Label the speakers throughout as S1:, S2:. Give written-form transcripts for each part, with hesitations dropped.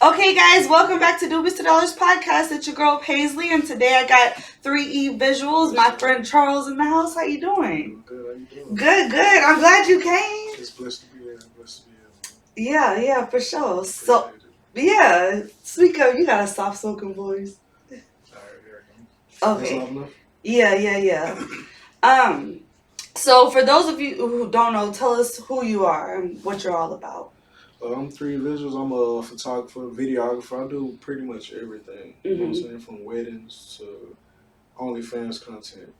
S1: Okay, guys, welcome back to Doobies to Dollars podcast. It's your girl Paislee, and today I got 3E Visuals. My friend Charles in the house. How you doing?
S2: Good. How you doing?
S1: Good. I'm glad you came.
S2: It's blessed to be here.
S1: Yeah, for sure. So, yeah, speak up. You got a soft spoken voice.
S2: Okay.
S1: Okay. Yeah. So for those of you who don't know, tell us who you are and what you're all about.
S2: I'm 3 Visuals. I'm a photographer, videographer. I do pretty much everything. You know what I'm saying? From weddings to OnlyFans content.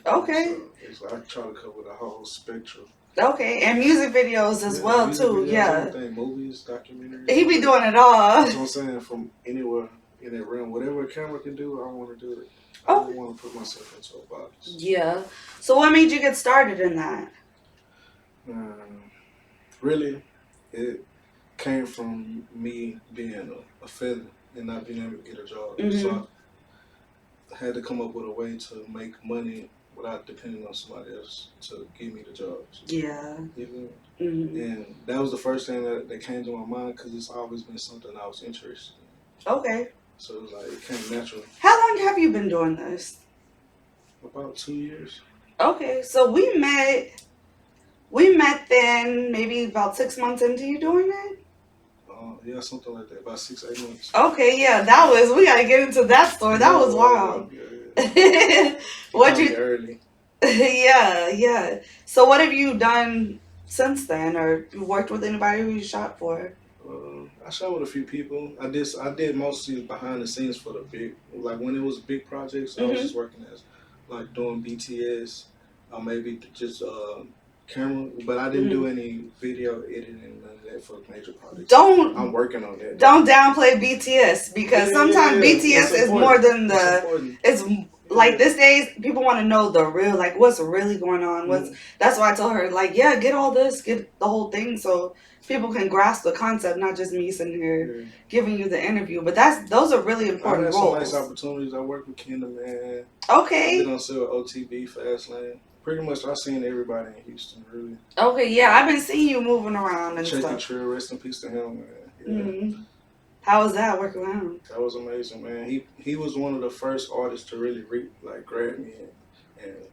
S1: Okay.
S2: So I try to cover the whole spectrum.
S1: Okay, and music videos as well too.
S2: Videos, everything, movies, documentaries.
S1: He be doing it all.
S2: That's what I'm saying. From anywhere in that realm, whatever a camera can do, I want to do it. I don't want to put myself into a box.
S1: Yeah. So what made you get started in that?
S2: Really, it came from me being a feather and not being able to get a job. So I had to come up with a way to make money without depending on somebody else to give me the jobs.
S1: Yeah.
S2: And that was the first thing that came to my mind because it's always been something I was interested in.
S1: Okay.
S2: So it was like, it came naturally.
S1: How long have you been doing this?
S2: About 2 years.
S1: Okay, so we met then maybe about 6 months into you doing it?
S2: Yeah, something like that. About 6-8 months.
S1: Okay, yeah, we gotta get into that story. That was wild.
S2: Yeah.
S1: What you
S2: early.
S1: Yeah. So what have you done since then, or you worked with anybody who you shot for?
S2: I shot with a few people. I did mostly behind the scenes for the big, like when it was big projects. I was just working as like doing BTS, maybe just camera, but I didn't do any video editing and none of that for major projects. I'm working on that.
S1: Don't downplay BTS because sometimes BTS is more than it's like these days people want to know the real, like what's really going on. That's why I told her, like, yeah, get all this, get the whole thing so people can grasp the concept, not just me sitting here giving you the interview. But those are really important roles.
S2: Some nice opportunities. I work with Kendall, man.
S1: Okay.
S2: I've been on set with OTB, Fastlane. Pretty much, I've seen everybody in Houston, really.
S1: Okay, yeah, I've been seeing you moving around and stuff.
S2: Trill, rest in peace to him, man. Yeah.
S1: How was that working with him?
S2: That was amazing, man. He was one of the first artists to really grab me and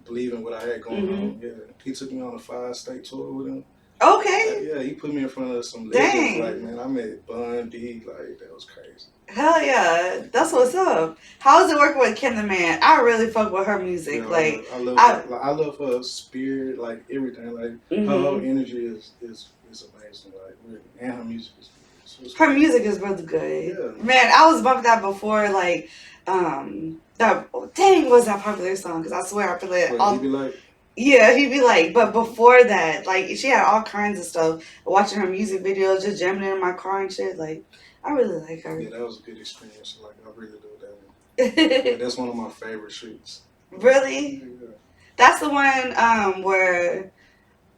S2: believe in what I had going on. Yeah, he took me on a 5-state tour with him.
S1: Okay.
S2: Yeah, he put me in front of some legends. Like, man, I met Bun D. Like, that was crazy.
S1: Hell yeah, that's what's up. How is it working with Kendall, man? I really fuck with her music. Yeah,
S2: I love her spirit, like everything. Like her whole energy is amazing. Like, really. And her music is good.
S1: Her music is really good.
S2: Yeah.
S1: Man, I was bumping that before. Like, what's that popular song? Because I swear I play it all.
S2: He'd be like.
S1: Yeah, he'd be like, but before that, like, she had all kinds of stuff. Watching her music videos, just jamming in my car and shit. Like, I really like her.
S2: Yeah, that was a good experience. Like, I really do that. Yeah, that's one of my favorite shoots.
S1: Really?
S2: Yeah.
S1: That's the one where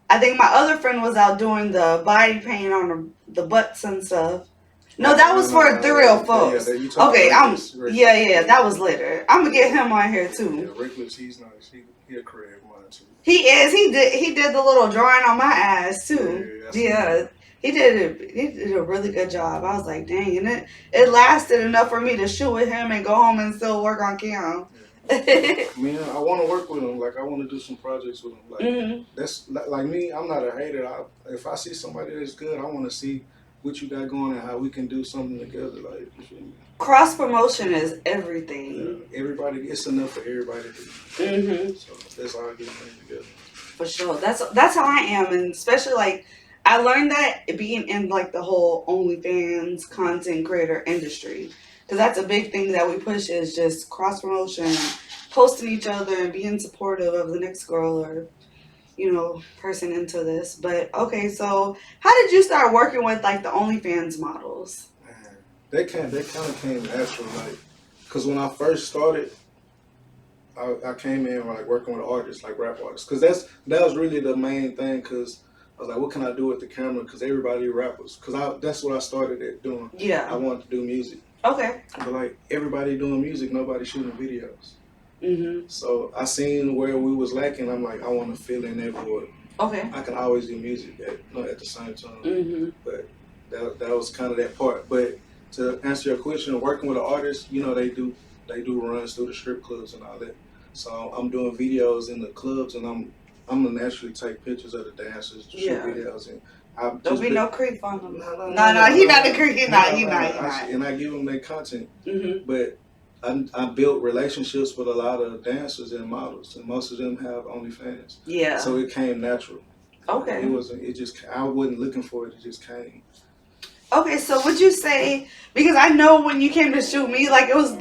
S1: I think my other friend was out doing the body paint on the butts and stuff. No, that was for The Real Folks. Okay, that was later. I'm gonna get him on here too.
S2: Yeah, Reckless, he's nice. He a creative mind too.
S1: He is. He did the little drawing on my ass too. Yeah. He did a really good job. I was like, dang, and it lasted enough for me to shoot with him and go home and still work on Keon.
S2: Man, I want to work with him. Like, I want to do some projects with him. Like, that's like me. I'm not a hater. If I see somebody that's good, I want to see what you got going and how we can do something together. Like, you feel me? Cross
S1: promotion is everything.
S2: Yeah, everybody, it's enough for everybody to do. So that's all I get together.
S1: For sure. That's how I am, and especially like I learned that being in like the whole OnlyFans content creator industry, because that's a big thing that we push is just cross promotion, posting each other and being supportive of the next girl or person into this. But okay, so how did you start working with like the OnlyFans models?
S2: Man, that kind of came natural, like, because when I first started, I came in like working with artists, like rap artists, because that was really the main thing. Because I was like, what can I do with the camera? Because everybody rappers. Because that's what I started at doing.
S1: Yeah.
S2: I wanted to do music.
S1: Okay.
S2: But like everybody doing music, nobody shooting videos. So I seen where we was lacking. I'm like, I want to fill in that void.
S1: Okay.
S2: I can always do music at the same time. But that was kind of that part. But to answer your question, working with an artist, you know, they do runs through the strip clubs and all that. So I'm doing videos in the clubs, and I'm gonna naturally take pictures of the dancers, shoot videos, and I've
S1: Don't
S2: just
S1: be
S2: been,
S1: no creep on them.
S2: no,
S1: No, he not a creep. He not.
S2: and I give them their content,
S1: Mm-hmm.
S2: but I built relationships with a lot of dancers and models, and most of them have OnlyFans.
S1: Yeah.
S2: So it came natural.
S1: Okay.
S2: It wasn't. It just. I wasn't looking for it. It just came.
S1: Okay, so would you say, because I know when you came to shoot me, like it was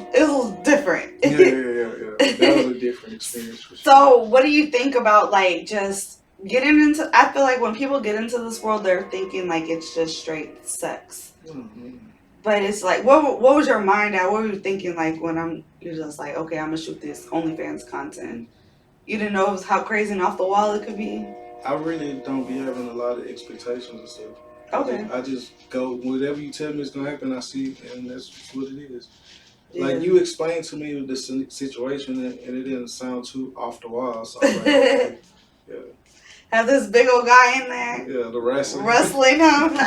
S1: different.
S2: Yeah. That was a different experience for sure.
S1: So what do you think about like just getting into? I feel like when people get into this world, they're thinking like it's just straight sex.
S2: Mm-hmm.
S1: But it's like, what was your mind at? What were you thinking like when you're just like, okay, I'm gonna shoot this OnlyFans content. You didn't know it was how crazy and off the wall it could be.
S2: I really don't be having a lot of expectations and stuff.
S1: Okay.
S2: I just go, whatever you tell me is gonna happen, I see, and that's what it is.
S1: Yeah.
S2: Like you explained to me the situation, and it didn't sound too off the wall. So I'm like, okay, yeah.
S1: Have this big old guy in there.
S2: Yeah, the wrestling.
S1: Wrestling him.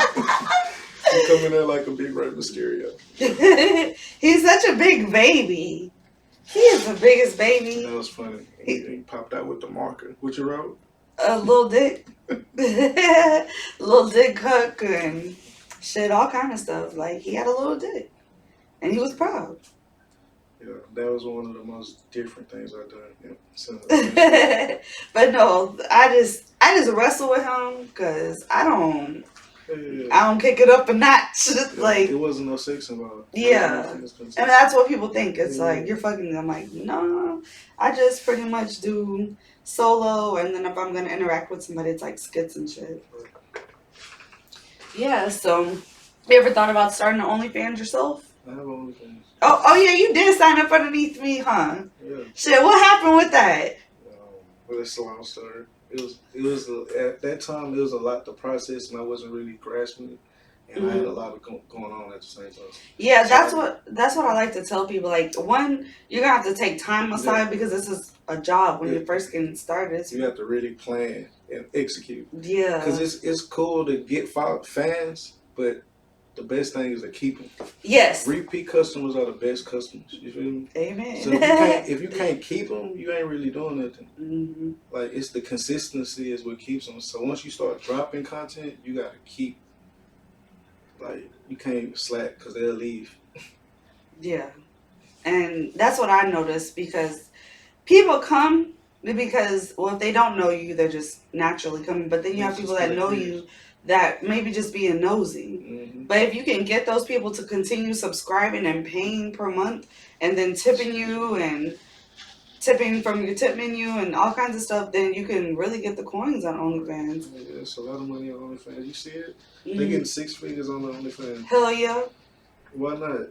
S2: He coming in like a big Rey Mysterio.
S1: He's such a big baby. He is the biggest baby.
S2: That was funny. He popped out with the marker. What you wrote?
S1: A little dick. Little dick hook and shit, all kind of stuff. Like, he had a little dick. And he was proud.
S2: Yeah, that was one of the most different things I've done. Yeah. So,
S1: but no, I just wrestle with him because I don't kick it up a notch. Like,
S2: it wasn't no sex involved.
S1: Yeah. And that's what people think. It's like, you're fucking. I'm like, no. I just pretty much do solo, and then if I'm going to interact with somebody, it's like skits and shit. Yeah, so you ever thought about starting an OnlyFans yourself?
S2: I have OnlyFans.
S1: Oh yeah, you did sign up underneath me, huh?
S2: Yeah.
S1: Shit, what happened with that?
S2: Well, it's a long story. It was at that time it was a lot to process, and I wasn't really grasping it, and I had a lot of going on at the same time.
S1: Yeah, so that's what I like to tell people. Like, one, you're gonna have to take time aside because this is a job when you're first getting started.
S2: You have to really plan and execute.
S1: Yeah,
S2: because it's cool to get fans, but the best thing is to keep them.
S1: Yes.
S2: Repeat customers are the best customers. You feel me?
S1: Amen.
S2: So if you can't keep them, you ain't really doing nothing. Mm-hmm. Like, it's the consistency is what keeps them. So once you start dropping content, you got to keep, like, you can't slack because they'll leave.
S1: Yeah. And that's what I noticed because people come because, well, if they don't know you, they're just naturally coming. But then you have people that know you that maybe just being nosy. Mm-hmm. But if you can get those people to continue subscribing and paying per month and then tipping you and tipping from your tip menu and all kinds of stuff, then you can really get the coins on OnlyFans.
S2: Yeah, it's a lot of money on OnlyFans. You see it? Mm-hmm. They're getting 6 figures on the OnlyFans.
S1: Hell yeah.
S2: Why not?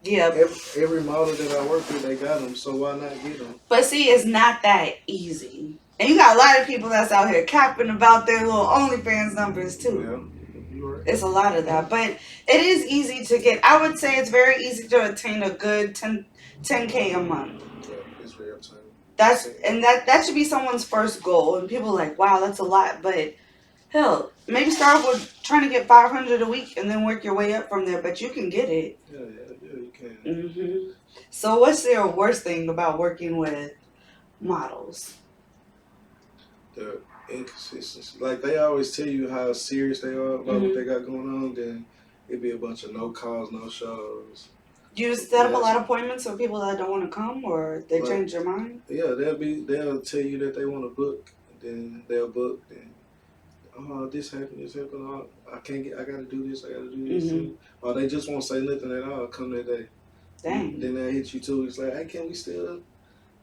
S1: Yeah.
S2: Every model that I work with, they got them, so why not get them?
S1: But see, it's not that easy. And you got a lot of people that's out here capping about their little OnlyFans numbers too.
S2: Yeah, you're right.
S1: It's a lot of that. But it is easy to get. I would say it's very easy to attain a good 10K a month.
S2: Yeah, it's very obtainable.
S1: That should be someone's first goal. And people are like, wow, that's a lot. But hell, maybe start off with trying to get 500 a week and then work your way up from there. But you can get it.
S2: Yeah, you can.
S1: Mm-hmm. So what's your worst thing about working with models?
S2: The inconsistency. Like, they always tell you how serious they are about what they got going on, then it'd be a bunch of no calls, no shows.
S1: Do you set up a lot of appointments for people that don't want to come, or they change their mind?
S2: Yeah, they'll tell you that they want to book, then they'll book, then this happened, oh, I gotta do this, I gotta do this. Mm-hmm. Or they just won't say nothing at all come that day.
S1: Dang.
S2: Then they'll hit you too. It's like, hey, can we still,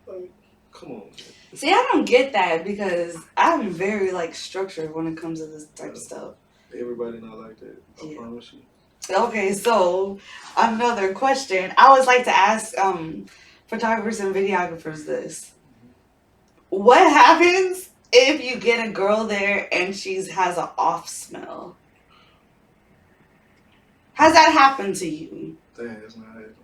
S2: like, come on.
S1: See, I don't get that because I'm very, like, structured when it comes to this type of stuff.
S2: Everybody not like that. I promise you.
S1: Okay, so another question. I always like to ask photographers and videographers this. What happens if you get a girl there and she has an off smell? Has that happened to you?
S2: That has not happened.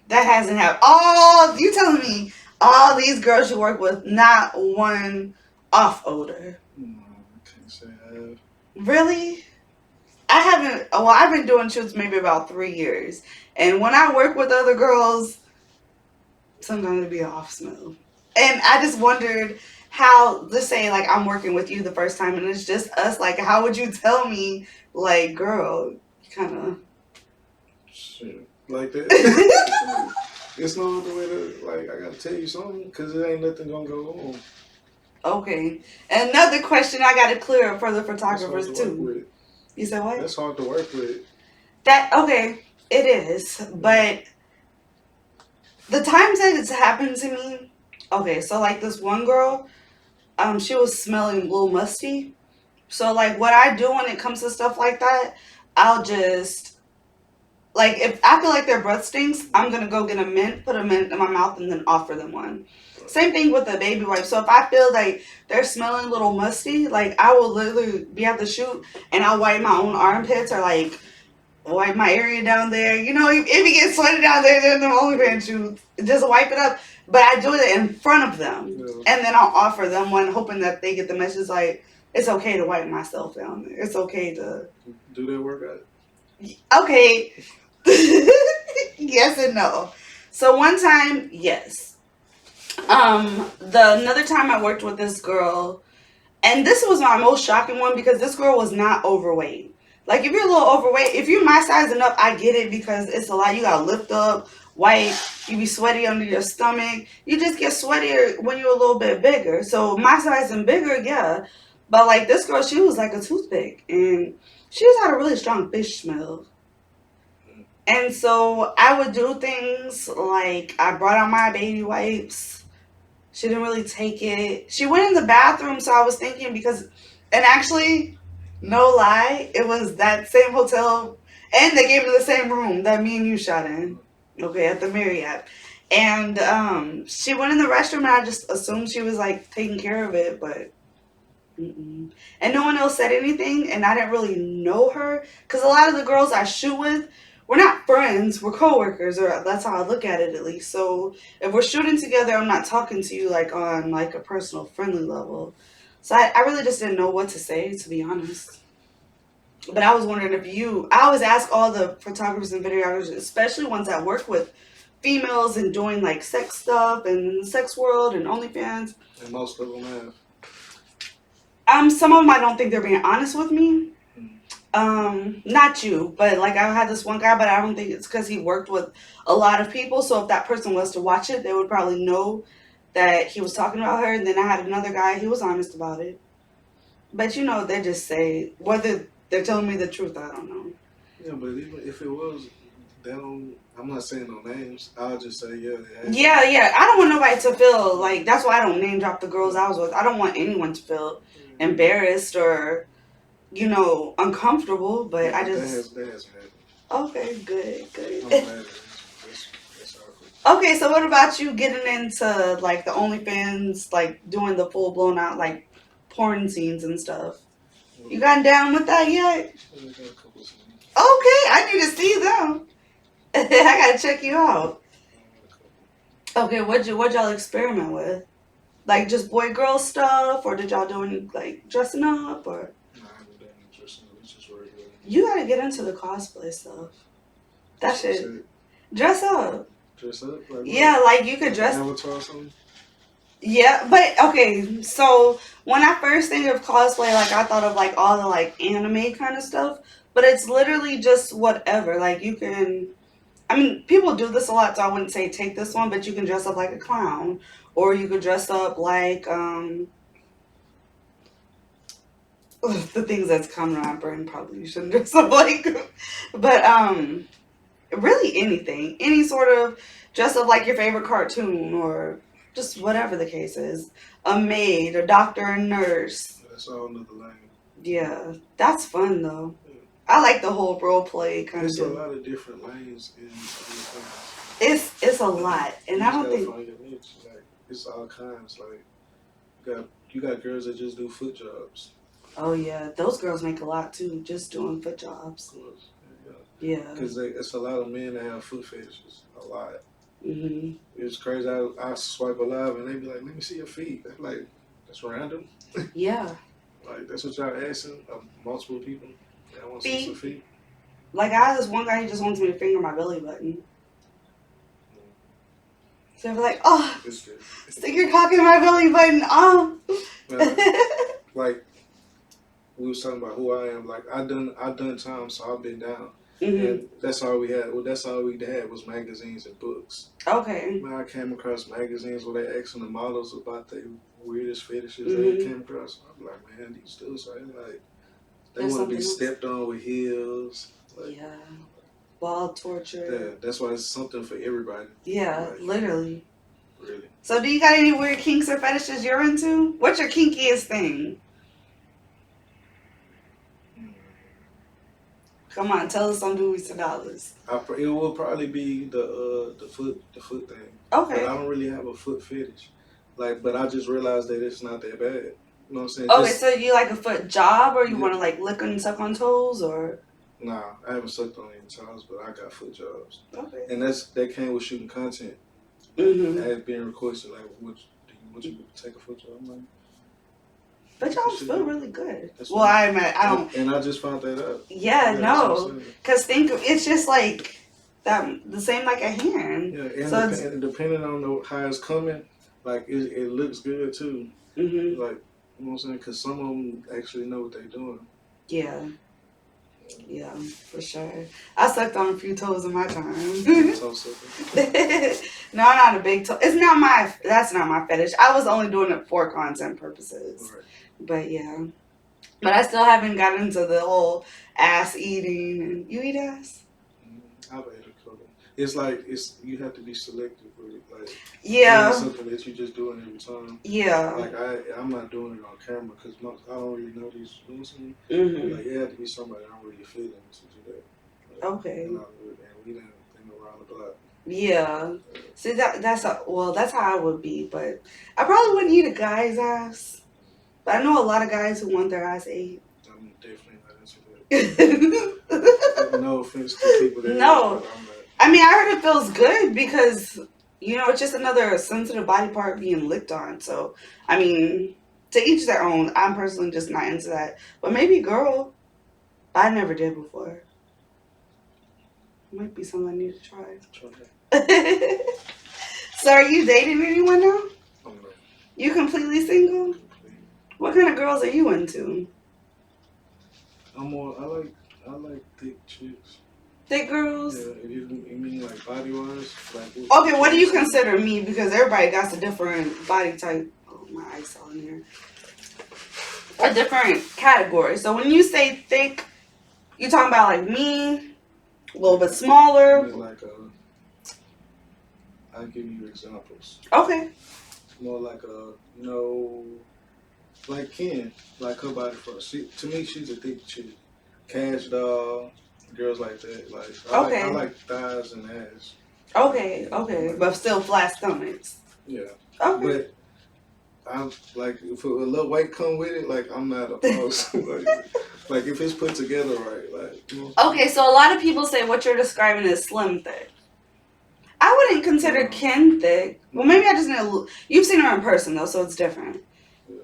S1: That hasn't happened. You telling me all these girls you work with, not one off odor?
S2: No, I can't say I have.
S1: Really? I haven't. Well, I've been doing shoots maybe about 3 years, and when I work with other girls, sometimes it be an off smell. And I just wondered how. Let's say like I'm working with you the first time, and it's just us. Like, how would you tell me, like, girl, kind of.
S2: Shit. Like that. It's no other way to, like, I gotta tell you something, because it ain't nothing gonna go on.
S1: Okay. Another question I got to clear up for the
S2: That's hard
S1: photographers
S2: to work
S1: too.
S2: with.
S1: You said what?
S2: That's hard to work with.
S1: That okay? It is, but the times that it's happened to me. Okay, so like this one girl, she was smelling a little musty. So like what I do when it comes to stuff like that, I'll just like if I feel like their breath stinks, I'm gonna go get a mint, put a mint in my mouth, and then offer them one. Same thing with the baby wipe. So if I feel like they're smelling a little musty, like I will literally be at the shoot and I'll wipe my own armpits or like wipe my area down there. You know, if it gets sweaty down there, then the OnlyFans shoot, just wipe it up. But I do it in front of them, and then I'll offer them one, hoping that they get the message like it's okay to wipe myself down there. It's okay to
S2: do that workout.
S1: Okay, yes and no. So one time, yes. The another time I worked with this girl, and this was my most shocking one because this girl was not overweight. Like if you're a little overweight, if you're my size and up, I get it because it's a lot. You gotta lift up, wipe, you be sweaty under your stomach. You just get sweatier when you're a little bit bigger. So my size and bigger, yeah. But like this girl, she was like a toothpick and she just had a really strong fish smell. And so I would do things like I brought out my baby wipes. She didn't really take it. She went in the bathroom, so I was thinking because, and actually, no lie, it was that same hotel, and they gave me the same room that me and you shot in. Okay, at the Marriott. And she went in the restroom, and I just assumed she was like taking care of it, but. Mm-mm. And no one else said anything, and I didn't really know her because a lot of the girls I shoot with, we're not friends, we're coworkers, or that's how I look at it at least. So if we're shooting together, I'm not talking to you like on like a personal friendly level. So I really just didn't know what to say, to be honest. But I was wondering if you, I always ask all the photographers and videographers, especially ones that work with females and doing like sex stuff and sex world and OnlyFans.
S2: And most of them have.
S1: Some of them I don't think they're being honest with me. Not you, but like I had this one guy, but I don't think it's because he worked with a lot of people. So if that person was to watch it, they would probably know that he was talking about her. And then I had another guy, he was honest about it. But you know, they just say whether they're telling me the truth, I don't know.
S2: Yeah, but even if it was, they don't. I'm not saying no names. I'll just say yeah.
S1: Yeah. I don't want nobody to feel like that's why I don't name drop the girls I was with. I don't want anyone to feel embarrassed or uncomfortable. But I just
S2: that hasn't happened.
S1: Okay, good.
S2: I'm glad that's
S1: Okay, so what about you getting into like the OnlyFans, like doing the full blown out like porn scenes and stuff? You gotten down with that yet?
S2: I got a couple of scenes.
S1: Okay, I need to see them. I gotta check you out. Okay, what'd y'all experiment with? Like just boy girl stuff, or did y'all do any like dressing up, or?
S2: No, I haven't done any dressing up. It's just regular.
S1: You gotta get into the cosplay stuff. That shit. Dress up.
S2: Dress up? Like
S1: yeah, like you could dress.
S2: Avatar or something?
S1: Yeah, but okay, so when I first think of cosplay, like I thought of like all the like anime kind of stuff, but it's literally just whatever. Like you can, I mean, people do this a lot, so I wouldn't say take this one, but you can dress up like a clown, or you could dress up like the things that's coming to my brain probably you shouldn't dress up like, but really anything, any sort of dress up like your favorite cartoon or just whatever the case is. A maid, a doctor, a nurse.
S2: That's all another lane.
S1: Yeah, that's fun though. Yeah. I like the whole role play kind
S2: of.
S1: There's
S2: a lot of different lanes in
S1: It's a lot, and I don't think.
S2: Find your niche. Like it's all kinds. Like you got girls that just do foot jobs.
S1: Oh yeah, those girls make a lot too, just doing foot jobs.
S2: Of course.
S1: Yeah.
S2: Because it's a lot of men that have foot fetishes. A lot.
S1: Mm-hmm.
S2: It's crazy. I swipe alive and they be like, "Let me see your feet." I'm like, that's random.
S1: Yeah.
S2: Like that's what y'all asking of multiple people. I want to see some feet.
S1: Like, I had this one guy who just wants me to finger my belly button. So I'm like, oh, stick your cock in my belly button. Oh.
S2: Like, we was talking about who I am. Like, I done time, so I've been down. And that's all we had. Well, that's all we had was magazines and books.
S1: Okay.
S2: Man, I came across magazines where they asking the models about their weirdest fetishes they came across. I'm like, man, these dudes are like, they want to be stepped on with heels. Like,
S1: yeah. Ball torture.
S2: Yeah, that's why it's something for everybody.
S1: Yeah, like, literally.
S2: Really.
S1: So do you got any weird kinks or fetishes you're into? What's your kinkiest thing? Come on, tell us some movies to dollars.
S2: It will probably be the foot thing.
S1: Okay.
S2: But I don't really have a foot fetish. Like, but I just realized that it's not that bad. You know what I'm saying?
S1: Okay, so you like a foot job, or you want to like lick and suck on toes, or?
S2: Nah, I haven't sucked on any toes, but I got foot jobs.
S1: Okay.
S2: And that came with shooting content. It had been requested, like, would you take a foot job? Like,
S1: foot jobs feel really good. Well, I don't.
S2: And I just found that out.
S1: Yeah, no, because it's just like that, the same like a hand.
S2: Yeah, and so depending on how it's coming, like it looks good too. Like, you know what I'm saying? Because some of them actually know what they're doing.
S1: Yeah. Yeah, for sure. I sucked on a few toes in my time. No, I'm not a big toe. That's not my fetish. I was only doing it for content purposes. Right. But yeah. But I still haven't gotten into the whole ass eating. And you eat ass?
S2: I've ate a couple. It's like you have to be selective with it. Like,
S1: yeah,
S2: it's something that you just doing every time.
S1: Yeah.
S2: Like I'm not doing it on camera because I don't really know these rules. Like it had to be somebody I'm really feeling to do that. Like,
S1: okay.
S2: And we didn't think around the block.
S1: Yeah. See that's how I would be, but I probably wouldn't eat a guy's ass. But I know a lot of guys who want their ass ate.
S2: I'm definitely not into that. No offense to people that
S1: no. I mean, I heard it feels good because, it's just another sensitive body part being licked on. So, I mean, to each their own. I'm personally just not into that. But maybe girl, I never did before. Might be something I need to try. So, are you dating anyone now?
S2: No.
S1: You completely single? What kind of girls are you into?
S2: I like thick chicks.
S1: Thick girls?
S2: Yeah, if you mean like body wise.
S1: Okay, what do you consider me? Because everybody got a different body type. Oh, my eyes all in here. A different category. So when you say thick, you talking about like me, a little bit smaller.
S2: Like I'll give you examples.
S1: Okay.
S2: More like like Ken, like her body first. To me, she's a thick chick. Cash doll. Girls like that, like I like thighs and ass. Okay,
S1: but still flat stomachs.
S2: Yeah.
S1: Okay.
S2: But I'm like, if a little weight come with it, like I'm not opposed. like if it's put together right, like.
S1: Okay, so a lot of people say what you're describing is slim thick. I wouldn't consider Ken thick. Well, maybe I just know you've seen her in person though, so it's different. Yeah.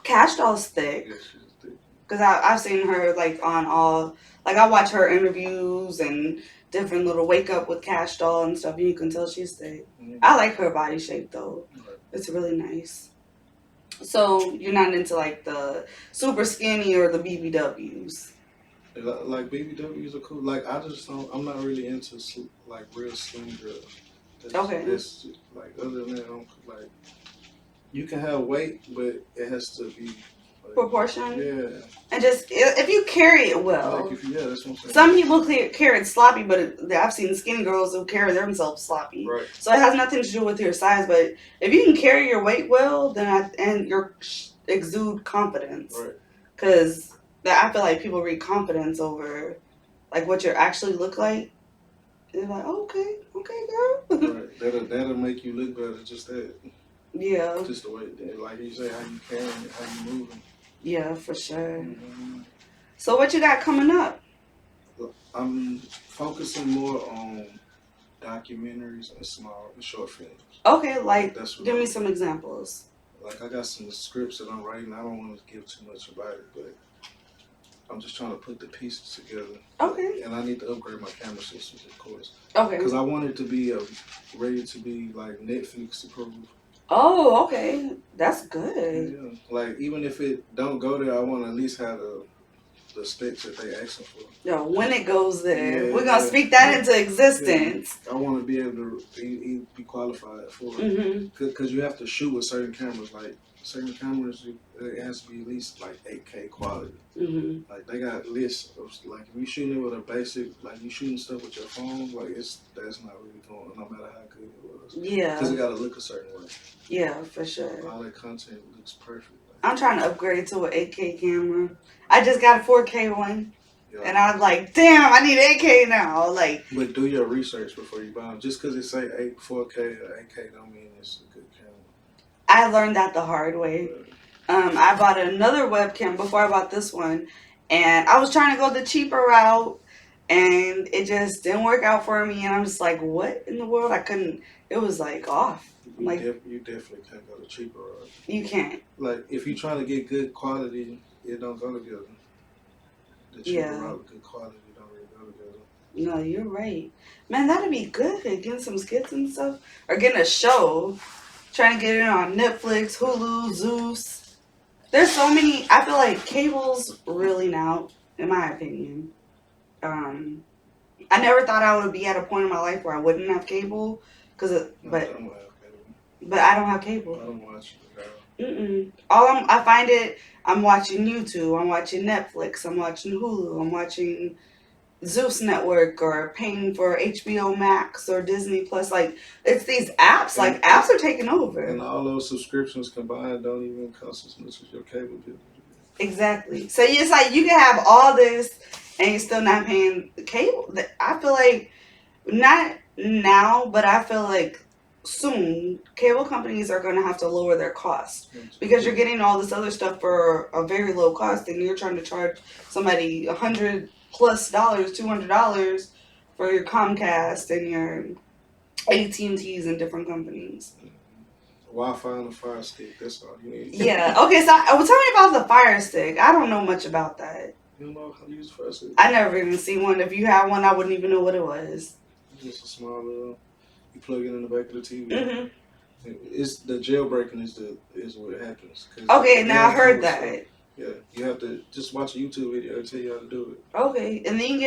S1: Cash doll's thick.
S2: Yeah, she's thick.
S1: Because I've seen her like on all. Like, I watch her interviews and different little wake up with Cash Doll and stuff, and you can tell she's thick. I like her body shape, though. It's really nice. So, you're not into, like, the super skinny or the BBWs?
S2: Like, BBWs are cool. Like, I'm not really into, like, real slim girls.
S1: Okay.
S2: That's, like, other than that, like, you can have weight, but it has to be...
S1: proportion?
S2: Yeah.
S1: And just, if you carry it well.
S2: Like that's what I'm saying.
S1: Some people carry it sloppy, but I've seen skinny girls who carry themselves sloppy.
S2: Right.
S1: So it has nothing to do with your size, but if you can carry your weight well, then and you exude confidence.
S2: Right.
S1: Because I feel like people read confidence over, like, what you actually look like. They're like, oh, okay, girl.
S2: Right. That'll make you look better, just that.
S1: Yeah.
S2: Just the way, like you say, how you carrying it, how you moving.
S1: Yeah, for sure. Mm-hmm. So what you got coming up?
S2: I'm focusing more on documentaries and short films.
S1: Okay, like give me some examples.
S2: Like I got some scripts that I'm writing. I don't want to give too much about it, but I'm just trying to put the pieces together.
S1: Okay.
S2: And I need to upgrade my camera systems, of course.
S1: Okay.
S2: Because I want it to be ready to be like Netflix approved.
S1: Oh, okay. That's good.
S2: Yeah. Like even if it don't go there, I want to at least have the specs that they asking for.
S1: Yo, when it goes there,
S2: Yeah,
S1: we're gonna speak that into existence.
S2: Yeah. I want to be able to be qualified for it. Because you have to shoot with certain cameras. Like certain cameras, it has to be at least like 8K quality. Like they got lists of like if you shooting it with a basic, like you shooting stuff with your phone, like that's not really going, no matter how good it was.
S1: Yeah.
S2: Because it got to look a certain way.
S1: Yeah, for sure.
S2: All that content looks perfect.
S1: I'm trying to upgrade to an 8K camera. I just got a 4K one. Yeah. And I'm like, damn, I need 8K now. Like,
S2: but do your research before you buy them. Just because it say 4K or 8K don't mean it's a good camera.
S1: I learned that the hard way. I bought another webcam before I bought this one, and I was trying to go the cheaper route, and it just didn't work out for me. And I'm just like, what in the world? I couldn't. It was like off.
S2: You definitely can't go the cheaper route.
S1: You can't.
S2: Like if you're trying to get good quality, it don't go together. The cheaper route, good quality don't really go together.
S1: No, you're right. Man, that'd be good. Getting some skits and stuff. Or getting a show. Trying to get it on Netflix, Hulu, Zeus. There's so many. I feel like cable's really out, in my opinion. I never thought I would be at a point in my life where I wouldn't have cable. But I don't have cable.
S2: I don't watch
S1: it. I'm watching YouTube. I'm watching Netflix. I'm watching Hulu. I'm watching Zeus Network or paying for HBO Max or Disney Plus. Like, it's these apps. Like, apps are taking over.
S2: And all those subscriptions combined don't even cost as much as your cable bill.
S1: Exactly. So it's like you can have all this and you're still not paying the cable. I feel like, not now, but I feel like soon cable companies are going to have to lower their cost because you're getting all this other stuff for a very low cost, and you're trying to charge somebody $100+ $200 for your Comcast and your AT&Ts and different companies.
S2: Wi-Fi and a Fire Stick, that's all you need.
S1: Yeah. Okay, so tell me about the Fire Stick. I don't know much about that.
S2: You don't know how to use Fire Stick?
S1: I never even seen one. If you had one, I wouldn't even know what it was.
S2: It's just a small little. You plug it in the back of the TV. It's the jailbreaking is what happens.
S1: Okay, now I heard that.
S2: Yeah, you have to just watch a YouTube video and tell you how to do it.
S1: Okay, and then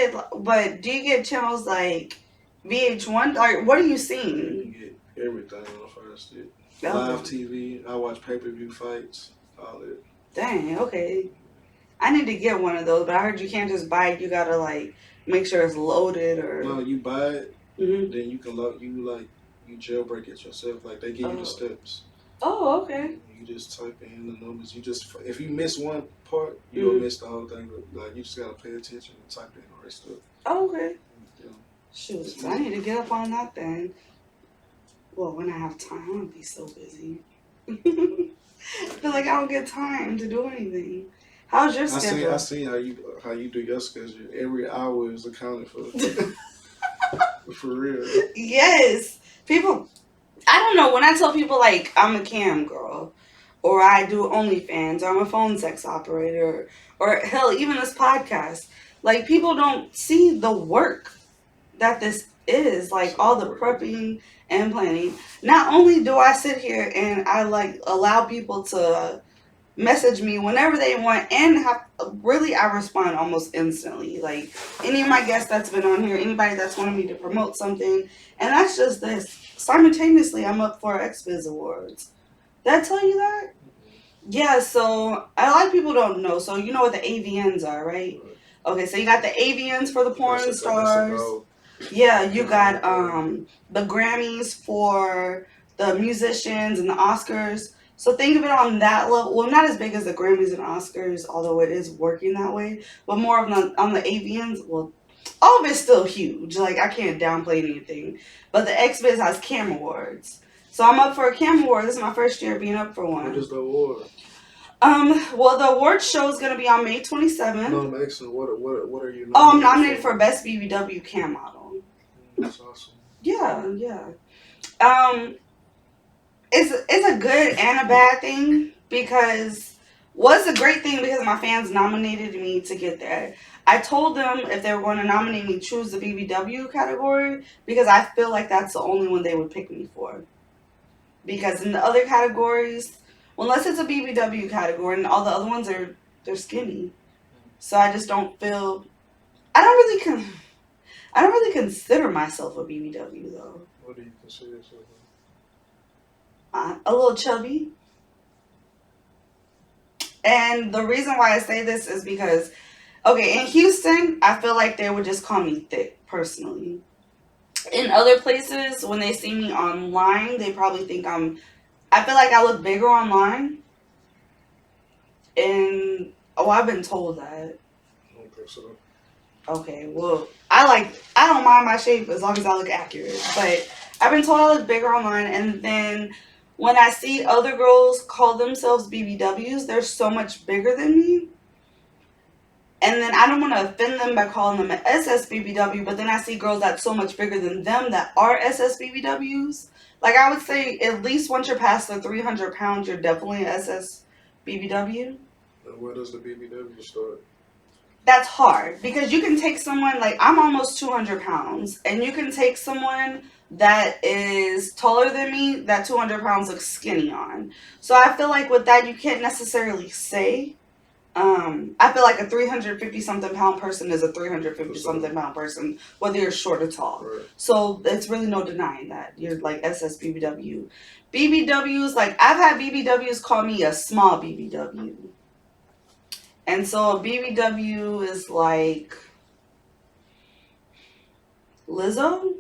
S1: do you get channels like VH1? Like, what are you seeing?
S2: You get everything on the Fire Stick. Live TV. I watch pay-per-view fights. All that.
S1: Dang. Okay. I need to get one of those, but I heard you can't just buy it. You gotta like make sure it's loaded or.
S2: No, you buy it. Then you can you jailbreak it yourself. Like they give you the steps.
S1: Oh, okay.
S2: You just type in the numbers. If you miss one part, you'll miss the whole thing. Like you just gotta pay attention and type in the rest of it.
S1: Oh, okay. Yeah. Shoot, so I need to get up on that then. Well, when I have time, I'm gonna be so busy. I feel like I don't get time to do anything. How's your schedule?
S2: I see how you do your schedule. Every hour is accounted for. For real. Yes.
S1: People, I don't know, when I tell people like I'm a cam girl or I do OnlyFans or I'm a phone sex operator or hell, even this podcast, like people don't see the work that this is, like all the prepping and planning. Not only do I sit here and I like allow people to message me whenever they want, and I respond almost instantly. Like any of my guests that's been on here, anybody that's wanted me to promote something, and that's just this. Simultaneously, I'm up for XBiz Awards. Did I tell you that? Yeah, so a lot of people don't know. So you know what the AVNs are, right? Okay, so you got the AVNs for the porn stars. Yeah, you got the Grammys for the musicians and the Oscars. So think of it on that level. Well, not as big as the Grammys and Oscars, although it is working that way. But more on the AVNs, well, all of it's still huge. Like, I can't downplay anything. But the XBiz has Cam Awards. So I'm up for a Cam Award. This is my first year being up for one.
S2: What is the award?
S1: Well, the award show is going to be on May 27th.
S2: No, I'm asking, what are you nominated
S1: for? I'm nominated for Best BBW Cam Model.
S2: That's awesome.
S1: Yeah. It's a good and a bad thing because was a great thing because my fans nominated me to get there. I told them if they were going to nominate me, choose the BBW category because I feel like that's the only one they would pick me for. Because in the other categories, unless it's a BBW category, and all the other ones they're skinny, so I just don't feel. I don't really I don't really consider myself a BBW though.
S2: What do you consider yourself?
S1: A little chubby. And the reason why I say this is because, okay, in Houston, I feel like they would just call me thick, personally. In other places, when they see me online, they probably think I feel like I look bigger online. And, oh, I've been told that.
S2: I don't think so.
S1: Okay, well, I don't mind my shape as long as I look accurate. But I've been told I look bigger online. And then when I see other girls call themselves BBWs, they're so much bigger than me. And then I don't want to offend them by calling them an SSBBW, but then I see girls that's so much bigger than them that are SSBBWs. Like I would say, at least once you're past the 300 pounds, you're definitely an SSBBW.
S2: And where does the BBW start?
S1: That's hard because you can take someone like I'm almost 200 pounds, and you can take someone that is taller than me that 200 pounds looks skinny on. So I feel like with that, you can't necessarily say. I feel like a 350 something pound person is a 350 something pound person, whether you're short or tall.
S2: Right.
S1: So it's really no denying that. You're like SSBBW. BBWs, like I've had BBWs call me a small BBW. And so a BBW is like Lizzo?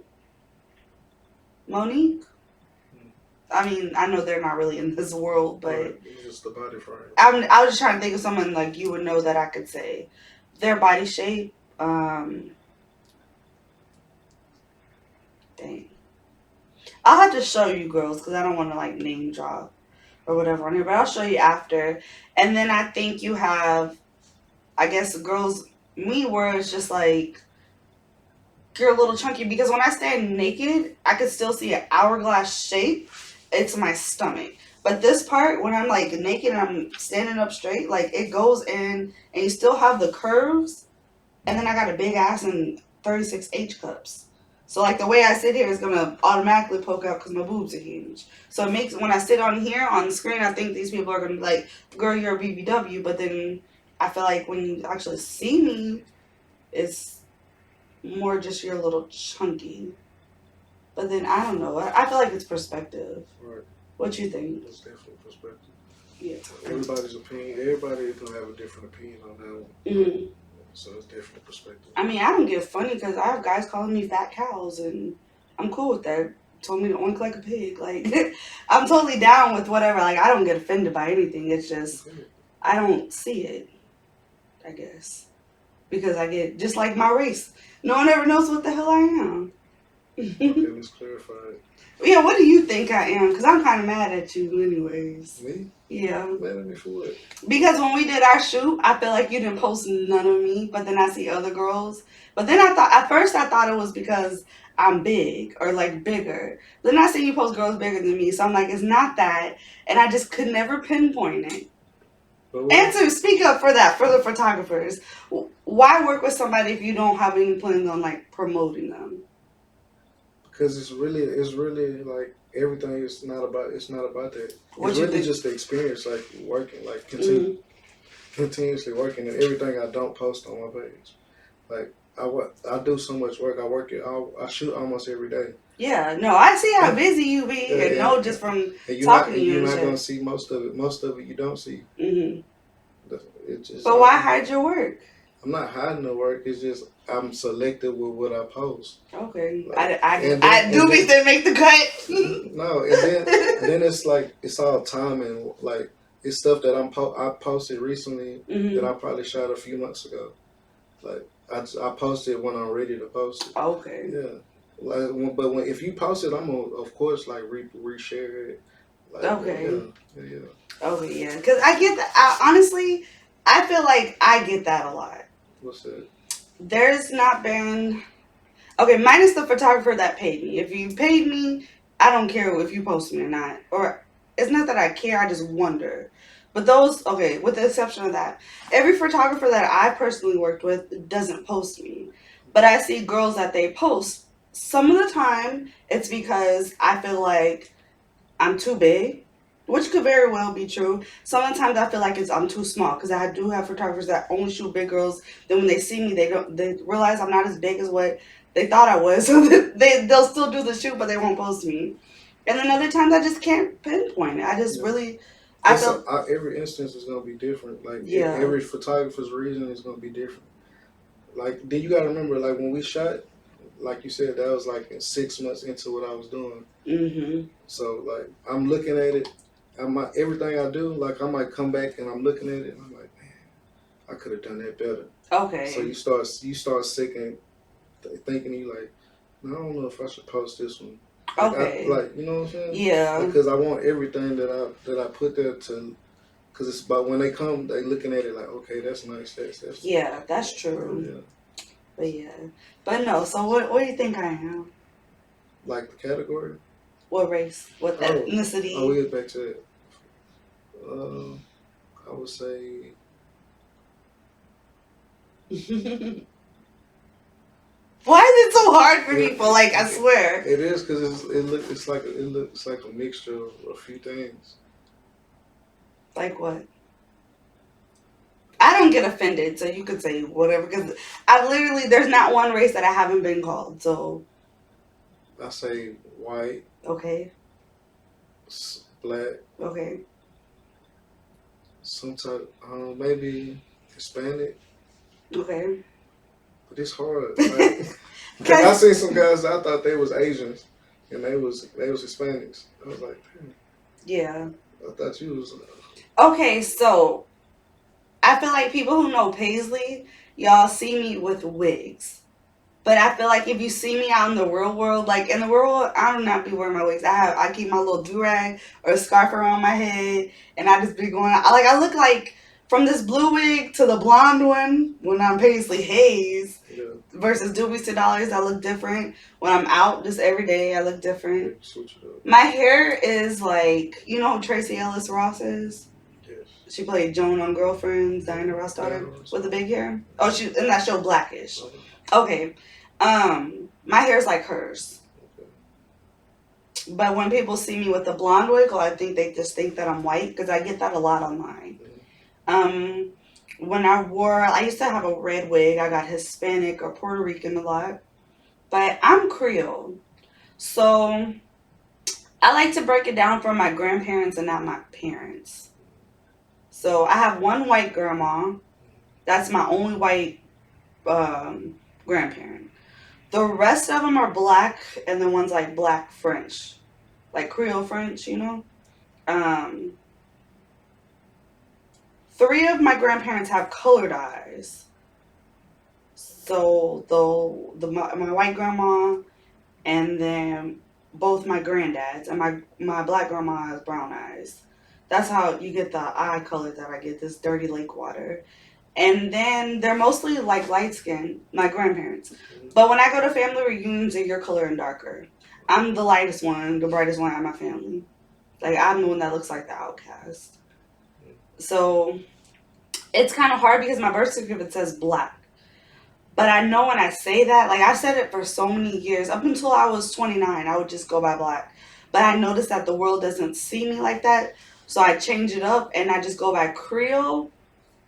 S1: Monique? I mean, I know they're not really in this world, but
S2: it's just the body frame.
S1: I was just trying to think of someone like you would know that I could say their body shape. Dang, I'll have to show you girls because I don't want to like name drop or whatever on here, but I'll show you after. And then I think you have, I guess, girls me where it's just like you're a little chunky because when I stand naked, I could still see an hourglass shape. It's my stomach. But this part, when I'm like naked and I'm standing up straight, like it goes in and you still have the curves. And then I got a big ass and 36 H cups. So like the way I sit here is going to automatically poke out because my boobs are huge. So it makes, when I sit on here on the screen, I think these people are going to be like, girl, you're a BBW. But then I feel like when you actually see me, it's more just you're a little chunky. But then I don't know. I feel like it's perspective.
S2: Right.
S1: What you think?
S2: It's definitely perspective.
S1: Yeah.
S2: Everybody's opinion. Everybody gonna have a different opinion on that one.
S1: Mm-hmm.
S2: So it's definitely perspective.
S1: I mean, I don't get funny because I have guys calling me fat cows, and I'm cool with that. Told me to oink like a pig. Like I'm totally down with whatever. Like I don't get offended by anything. It's just I don't see it. I guess because I get just like my race. No one ever knows what the hell I am.
S2: Okay, let's clarify it.
S1: Yeah, what do you think I am? Because I'm kind of mad at you anyways.
S2: Me?
S1: Yeah.
S2: Mad at me for what?
S1: Because when we did our shoot, I feel like you didn't post none of me, but then I see other girls. But then at first I thought it was because I'm big or like bigger. Then I see you post girls bigger than me, so I'm like, it's not that. And I just could never pinpoint it. And to speak up for that, for the photographers, why work with somebody if you don't have any plans on like promoting them?
S2: Because it's really like everything is not about that. It's
S1: What you
S2: really
S1: think?
S2: just the experience, like working, like continuously working, and everything I don't post on my page. Like I do so much work. I shoot almost every day.
S1: Yeah, no, I see how busy you be, and know just from talking to you.
S2: You're not gonna see most of it. Most of it you don't see.
S1: Mm-hmm.
S2: It's just.
S1: But why hide your work?
S2: I'm not hiding the work. It's just I'm selective with what I post.
S1: Okay,
S2: Like,
S1: I do be to make the cut.
S2: No, and then it's like it's all timing. Like it's stuff that I posted recently that I probably shot a few months ago. Like I posted when I'm ready to post it.
S1: Okay.
S2: Yeah. Like, but if you post it, I'm gonna of course like reshare it. Like,
S1: Okay.
S2: Yeah.
S1: Okay, yeah, because I get that. Honestly, I feel like I get that a lot.
S2: What's that?
S1: There's not been, okay, minus the photographer that paid me. If you paid me, I don't care if you post me or not. Or it's not that I care, I just wonder. But those, okay, with the exception of that, every photographer that I personally worked with doesn't post me. But I see girls that they post. Some of the time, it's because I feel like I'm too big, which could very well be true. Sometimes I feel like I'm too small because I do have photographers that only shoot big girls. Then when they see me, they realize I'm not as big as what they thought I was, so they'll still do the shoot, but they won't post me. And then other times I just can't pinpoint it. I just really, I felt,
S2: Every instance is gonna be different. Like
S1: yeah.
S2: every photographer's reason is gonna be different. Like then you gotta remember, like when we shot, like you said, that was like in 6 months into what I was doing.
S1: Mm-hmm.
S2: So like I'm looking at it, everything I do, like I might come back and I'm looking at it and I'm like, man, I could have done that better.
S1: Okay.
S2: So you start thinking you like, no, I don't know if I should post this one. Like,
S1: Okay.
S2: you know what I'm saying?
S1: Yeah.
S2: Because I want everything that I put there to, because it's about when they come, they looking at it like, okay, that's nice. That's
S1: yeah, that's true.
S2: Yeah.
S1: But yeah, but no. So what do you think I am?
S2: Like the category?
S1: What race? What ethnicity?
S2: Oh, we get back to it. I would say.
S1: Why is it so hard for people? Like I swear.
S2: It is because it looks like a mixture of a few things.
S1: Like what? I don't get offended, so you could say whatever. Because I've literally, there's not one race that I haven't been called. So.
S2: I say white.
S1: Okay.
S2: Black.
S1: Okay.
S2: Some type, maybe Hispanic.
S1: Okay.
S2: But it's hard. Like, cause I seen some guys I thought they was Asians, and they was Hispanics. I was like, damn.
S1: Yeah.
S2: I thought you was.
S1: Okay, so I feel like people who know Paislee, y'all see me with wigs. But I feel like if you see me out in the real world, like in the real world, I do not be wearing my wigs. I keep my little do-rag or a scarf around my head, and I just be going. I look like from this blue wig to the blonde one when I'm Paislee Hayes versus Doobies to Dollars. I look different when I'm out just every day. I look different. My hair is like, you know who Tracy Ellis Ross is?
S2: Yes.
S1: She played Joan on Girlfriends, Diana Ross' daughter, with the big hair. Oh, she in that show Blackish. Okay. My hair's like hers. But when people see me with the blonde wig, I think they just think that I'm white because I get that a lot online. When I used to have a red wig. I got Hispanic or Puerto Rican a lot. But I'm Creole. So I like to break it down from my grandparents and not my parents. So I have one white grandma. That's my only white grandparent. The rest of them are black, and then one's like black French, like Creole French, you know. 3 of my grandparents have colored eyes. So my white grandma, and then both my granddads, and my black grandma has brown eyes. That's how you get the eye color that I get, this dirty lake water. And then they're mostly like light skinned, my grandparents. But when I go to family reunions, they're your color and darker. I'm the lightest one, the brightest one out of my family. Like I'm the one that looks like the outcast. So it's kind of hard because my birth certificate says black. But I know when I say that, like I've said it for so many years, up until I was 29, I would just go by black. But I noticed that the world doesn't see me like that. So I change it up and I just go by Creole.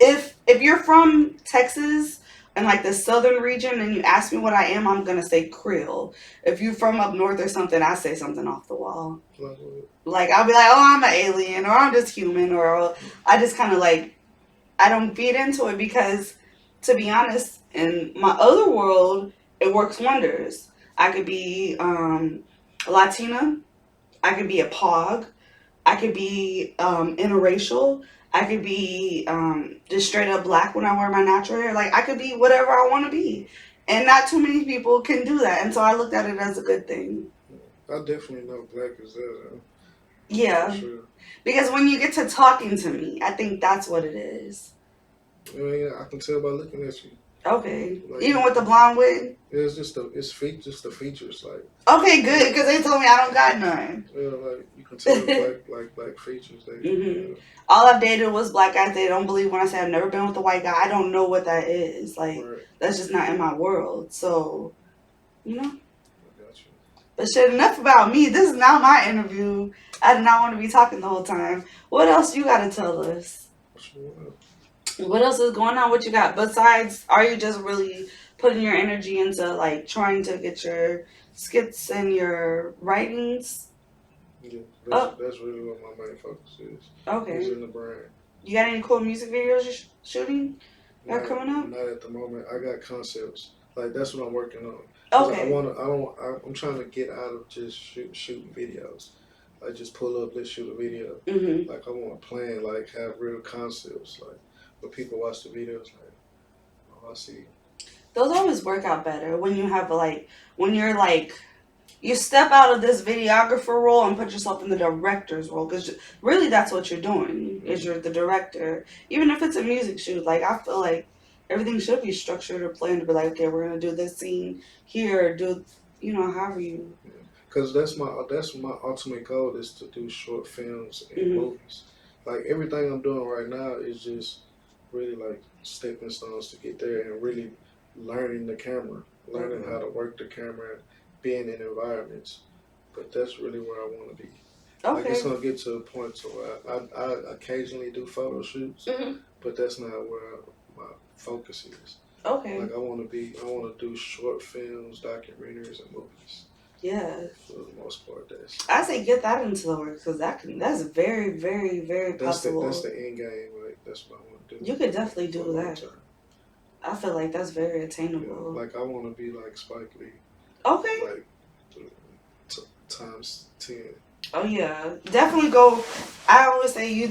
S1: If you're from Texas and like the southern region and you ask me what I am, I'm gonna say Creole. If you're from up north or something, I say something off the wall. Like I'll be like, oh, I'm an alien, or I'm just human, or I just kind of like, I don't feed into it because, to be honest, in my other world, it works wonders. I could be Latina, I could be a POG, I could be interracial. I could be just straight up black when I wear my natural hair. Like, I could be whatever I want to be. And not too many people can do that. And so I looked at it as a good thing.
S2: I definitely know black is that.
S1: Yeah. Sure. Because when you get to talking to me, I think that's what it is.
S2: Yeah, I can tell by looking at you.
S1: Okay. Like, even with the blonde wig?
S2: It's just the features, like.
S1: Okay, good, because they told me I don't got none.
S2: Yeah, like, you until the black features.
S1: All I've dated was black guys. They don't believe when I say I've never been with a white guy. I don't know what that is. Like,
S2: Right.
S1: that's just not in my world. So, you know.
S2: I got you.
S1: But shit, enough about me. This is not my interview. I did not want to be talking the whole time. What else you got to tell us? What else is going on? What you got? Besides, are you just really putting your energy into, like, trying to get your skits and your writings?
S2: Yeah, that's really what my main focus is.
S1: Okay.
S2: Is in the brand.
S1: You got any cool music videos you're shooting? Coming up?
S2: Not at the moment. I got concepts. Like, that's what I'm working on.
S1: Okay.
S2: I'm trying to get out of just shooting videos. Like, just pull up, let's shoot a video.
S1: Mm-hmm.
S2: Like, I want to plan, like, have real concepts. Like, when people watch the videos, like, oh, I see.
S1: Those always work out better when you have, like, when you're, like, you step out of this videographer role and put yourself in the director's role. Because really that's what you're doing, is you're the director. Even if it's a music shoot, like, I feel like everything should be structured or planned to be like, okay, we're going to do this scene here, do, you know, however you...
S2: Because that's my ultimate goal, is to do short films and movies. Like, everything I'm doing right now is just really, like, stepping stones to get there, and really learning the camera, learning how to work the camera, being in environments. But that's really where I want to be.
S1: Okay.
S2: Like, it's going to get to a point to where I occasionally do photo shoots, but that's not where my focus is.
S1: Okay.
S2: Like, I want to do short films, documentaries, and movies.
S1: Yeah.
S2: For the most part,
S1: I say get that into the works, because that's very, very, very possible.
S2: That's the end game. Like, that's what I want to do.
S1: You could definitely do that. I feel like that's very attainable.
S2: Yeah, like, I want to be like Spike Lee.
S1: Okay.
S2: Like, times 10.
S1: Oh yeah, definitely go. I always say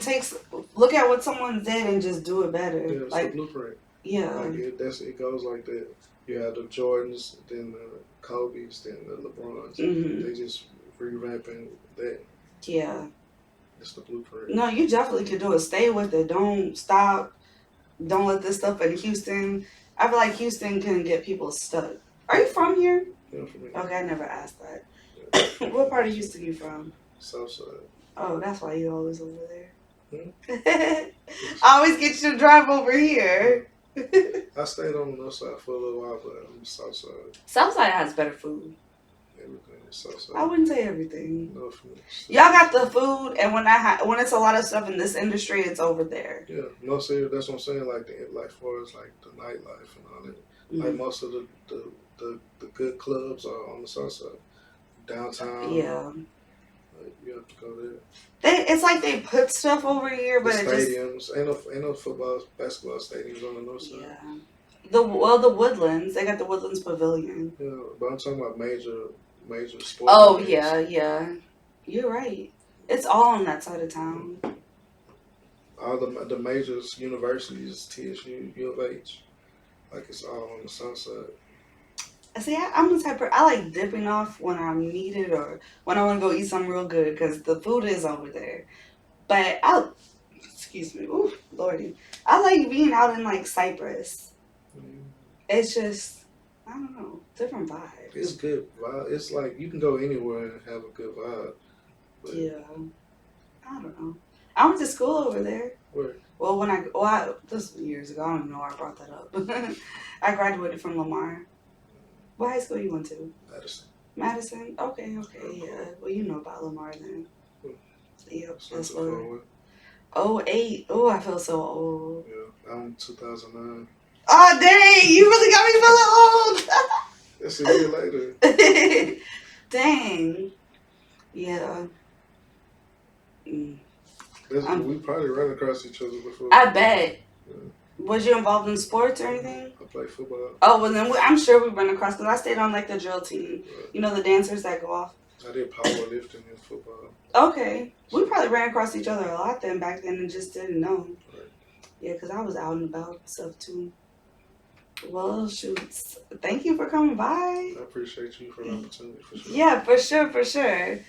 S1: look at what someone did and just do it better.
S2: Yeah, it's
S1: like
S2: the blueprint.
S1: Yeah.
S2: Like, it goes like that. You have the Jordans, then the Kobe's, then the LeBrons. They just revamping that.
S1: Yeah.
S2: It's the blueprint.
S1: No, you definitely could do it. Stay with it. Don't stop. Don't let this stuff in Houston. I feel like Houston can get people stuck. Are you from here?
S2: Yeah, from here.
S1: Okay, I never asked that. Yeah. What part of Houston you from?
S2: Southside.
S1: Oh, that's why you always over there. I always get you to drive over here.
S2: I stayed on the north side for a little while, but I'm the south side.
S1: Southside has better food.
S2: Everything is south side.
S1: I wouldn't say everything.
S2: No,
S1: y'all got the food, and when it's a lot of stuff in this industry, it's over there.
S2: Yeah, no, see, that's what I'm saying. Like far as like the nightlife and all that. Like, most of the good clubs are on the south side, downtown.
S1: Yeah.
S2: You have to go there.
S1: It's like they put stuff over here, but
S2: the stadiums. Ain't no football, basketball stadiums on the north side.
S1: Yeah. The Woodlands. They got the Woodlands Pavilion.
S2: Yeah, but I'm talking about major sports.
S1: Oh games. Yeah. You're right. It's all on that side of town.
S2: All the major universities, TSU, U of H, like, it's all on the south side.
S1: See, I'm the type I like dipping off when I'm needed or when I want to go eat something real good, because the food is over there. But excuse me, ooh, lordy, I like being out in, like, Cyprus. It's just, I don't know, different vibe.
S2: It's good vibe. It's like you can go anywhere and have a good vibe.
S1: Yeah, I don't know. I went to school over there.
S2: Where?
S1: Well, this was years ago. I don't even know why I brought that up. I graduated from Lamar. What high school you went to? Madison? Okay, yeah. Well, you know about Lamar then. Yep, that's what. 08. Oh, I feel so old.
S2: Yeah, I'm 2009.
S1: Oh, dang! You really got me feeling old!
S2: That's a year later.
S1: Dang. Yeah.
S2: We probably ran across each other before.
S1: I bet.
S2: Yeah.
S1: Was you involved in sports or anything?
S2: I played football.
S1: Oh, well then I'm sure we ran across, because I stayed on, like, the drill team. Right. You know, the dancers that go off.
S2: I did powerlifting in football.
S1: Okay. We probably ran across each other a lot then back then and just didn't know.
S2: Right.
S1: Yeah, because I was out and about stuff too. Well, shoots. Thank you for coming by.
S2: I appreciate you for the opportunity, for sure.
S1: Yeah, for sure.